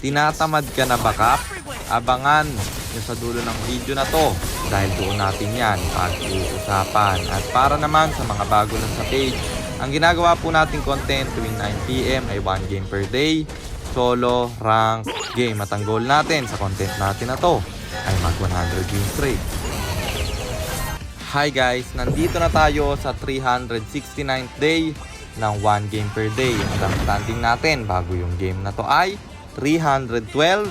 Tinatamad ka na ba, Kap? Abangan nyo sa dulo ng video na to dahil doon natin yan pag-uusapan. At para naman sa mga bago lang sa page, ang ginagawa po nating content tuwing 9 PM ay 1 game per day, solo, rank, game. At ang goal natin sa content natin na to ay mag 100 win streak. Hi guys, nandito na tayo sa 369th day ng 1 game per day. Ang standing natin bago yung game na to ay 312,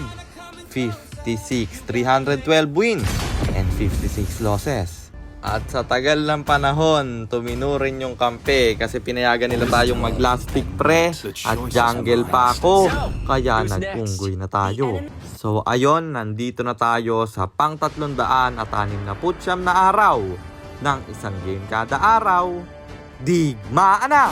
56, 312 wins and 56 losses. At sa tagal ng panahon, tuminurin yung kampe kasi pinayagan nila tayong mag last pick pre at jungle pa ako. Kaya nag-unggoy na tayo. So ayon, nandito na tayo sa pang 369 na araw ng isang game kada araw. Digmaan na!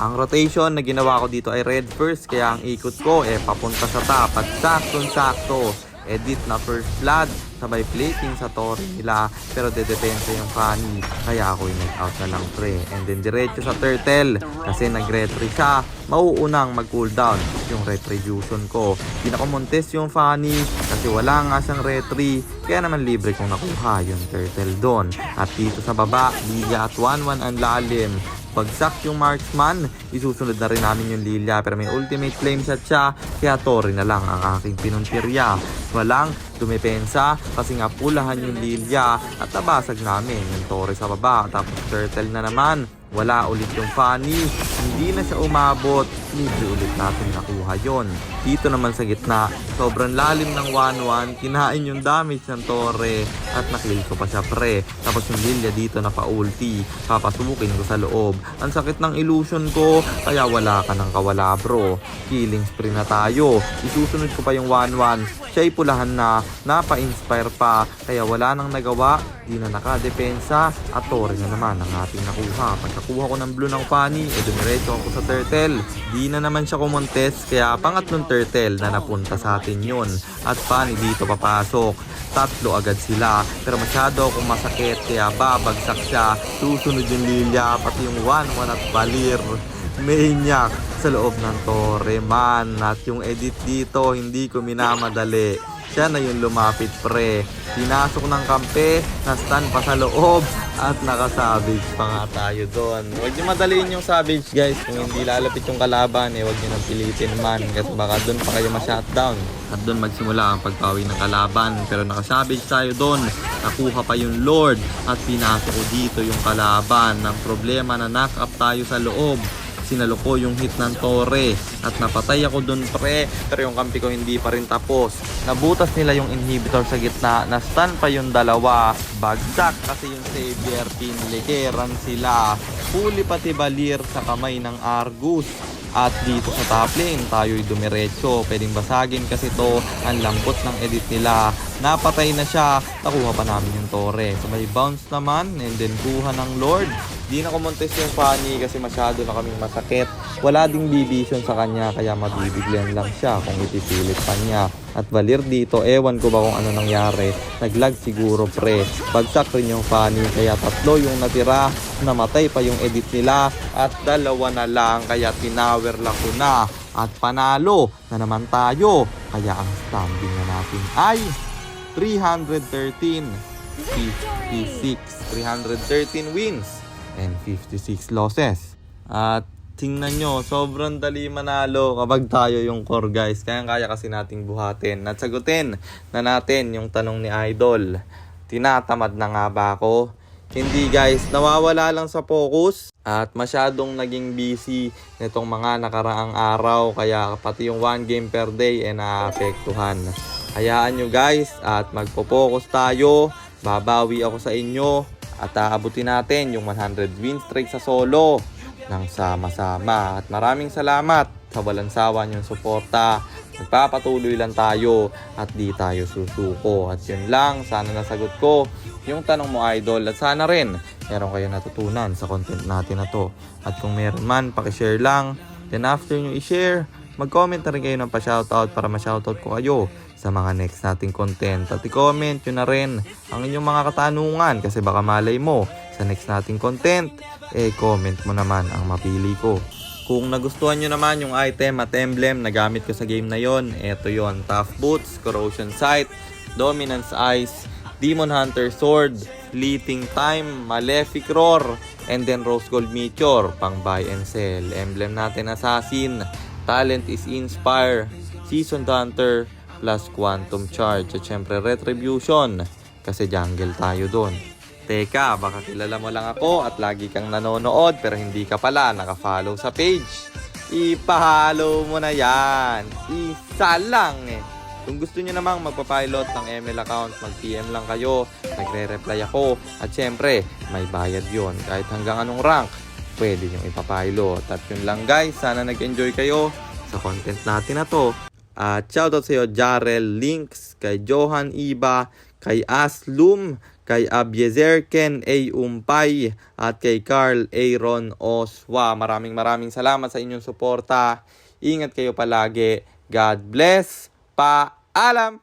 Ang rotation na ginawa ko dito ay red first, kaya ang ikot ko papunta sa top at saktong-sakto. Edit na first blood, sabay plating sa torre nila, pero dedepensa yung Fanny, kaya ako yung nag-out na lang pre. And then diretso sa turtle, kasi nag-retry siya, mauunang mag-cooldown yung retribution ko. Di na ko montes yung Fanny, kasi wala nga siyang retry, kaya naman libre kong nakuha yung turtle doon. At dito sa baba, Lilia at 1-1 ang lalim. Bagsak yung marksman, isusunod na rin namin yung Lilia, pero may ultimate flame shot siya, kaya Tori na lang ang aking pinuntirya. Walang dumepensa kasi nga pulahan yung Lilia at nabasag namin yung Tori sa baba. Tapos turtle na naman, wala ulit yung Fanny, hindi na siya umabot, libre ulit natin nakuha yon. Dito naman sa gitna, sobrang lalim ng 1-1, kinain yung damage ng Torre at nakill ko pa siya pre. Tapos yung Lilia dito na pa-ulti, papasukin ko sa loob. Ang sakit ng illusion ko, kaya wala ka ng kawala bro. Killing spree na tayo, isusunod ko pa yung 1-1. Siya'y pulahan na, napa-inspire pa, kaya wala nang nagawa, di na nakadepensa, at Tori na naman ang ating nakuha. Pagkakuha ko ng blue ng Fanny, dumiretso ako sa turtle. Di na naman siya kumontes, kaya pangatlong turtle na napunta sa atin yun. At Fanny dito papasok. Tatlo agad sila, pero masyado akong masakit, kaya babagsak siya. Susunod yung Lilia, pati yung 1-1 at Valir. Maniac sa loob ng Torre man. At yung edit dito, hindi ko minamadali. Siya na yung lumapit pre. Pinasok ng kampe, na-stun pa sa loob, at naka-savage pa nga tayo doon. Huwag nyo madaliin yung savage guys. Kung hindi lalapit yung kalaban, huwag nyo nang pilitin man. Kasi baka doon pa kayo ma-shutdown. At doon magsimula ang pagpawi ng kalaban. Pero naka-savage tayo doon. Nakuha pa yung Lord. At pinasok ko dito yung kalaban. Ang problema na knock up tayo sa loob. Sinalo ko yung hit ng Torre at napatay ako dun pre, pero yung kampi ko hindi pa rin tapos. Nabutas nila yung inhibitor sa gitna, na-stun pa yung dalawa, bagsak kasi yung Savior, pinlekeran sila. Huli pati Valir sa kamay ng Argus. At dito sa top lane, tayo'y dumiretso. Pwedeng basagin kasi to, ang lambot ng edit nila. Napatay na siya, nakuha pa namin yung Torre. Sabay bounce naman, and then kuha ng Lord. Di na kumontes yung Fanny kasi masyado na kaming masakit. Wala ding division sa kanya, kaya mabibigyan lang siya kung ipipilit pa niya. At Valir dito, ewan ko ba kung ano nangyari. Naglag siguro pre. Bagsak rin yung Fanny, kaya tatlo yung natira. Namatay pa yung edit nila at dalawa na lang, kaya tinower lang ko na. At panalo na naman tayo. Kaya ang standing na natin ay 313, 56, 313 wins and 56 losses. At tingnan nyo, sobrang dali manalo kapag tayo yung core guys. Kaya kasi nating buhatin at sagutin na natin yung tanong ni Idol. Tinatamad na nga ba ako? Hindi guys, nawawala lang sa focus at masyadong naging busy nitong mga nakaraang araw, kaya pati yung 1 game per day naapektuhan. Hayaan nyo guys at magpo-focus tayo, babawi ako sa inyo at aabutin natin yung 100 win streak sa solo ng sama-sama. At maraming salamat sa walang sawa niyong suporta. Nagpapatuloy lang tayo at di tayo susuko. At yun lang, sana nasagot ko yung tanong mo Idol, at sana rin meron kayo natutunan sa content natin na to. At kung meron man, pakishare lang. Then after nyo i-share, mag-comment na rin kayo ng pa-shoutout para ma-shoutout ko kayo sa mga next nating content. At i-comment nyo na rin ang inyong mga katanungan kasi baka malay mo sa next nating content, comment mo naman ang mapili ko. Kung nagustuhan nyo naman yung item at emblem na gamit ko sa game na yon, eto yon: Tough Boots, Corrosion Sight, Dominance Eyes, Demon Hunter Sword, Fleeting Time, Malefic Roar, and then Rose Gold Meteor, pang buy and sell. Emblem natin Assassin, talent is Inspire, Seasoned Hunter, plus Quantum Charge. At syempre Retribution, kasi jungle tayo doon. Teka, baka kilala mo lang ako at lagi kang nanonood pero hindi ka pala naka-follow sa page. Ipahalo mo na yan. Isa lang eh. Kung gusto nyo namang magpapilot ng ML account, mag-PM lang kayo. Nagre-reply ako. At syempre, may bayad yon. Kahit hanggang anong rank, pwede nyo ipapilot. At yun lang guys, sana nag-enjoy kayo sa content natin na to. At shoutout sa iyo, Jarel Links, kay Johan Iba, kay Aslum, kay Abiezer Ken A. Umpay, at kay Carl Aaron Oswa. Maraming salamat sa inyong suporta. Ingat kayo palagi. God bless. Paalam!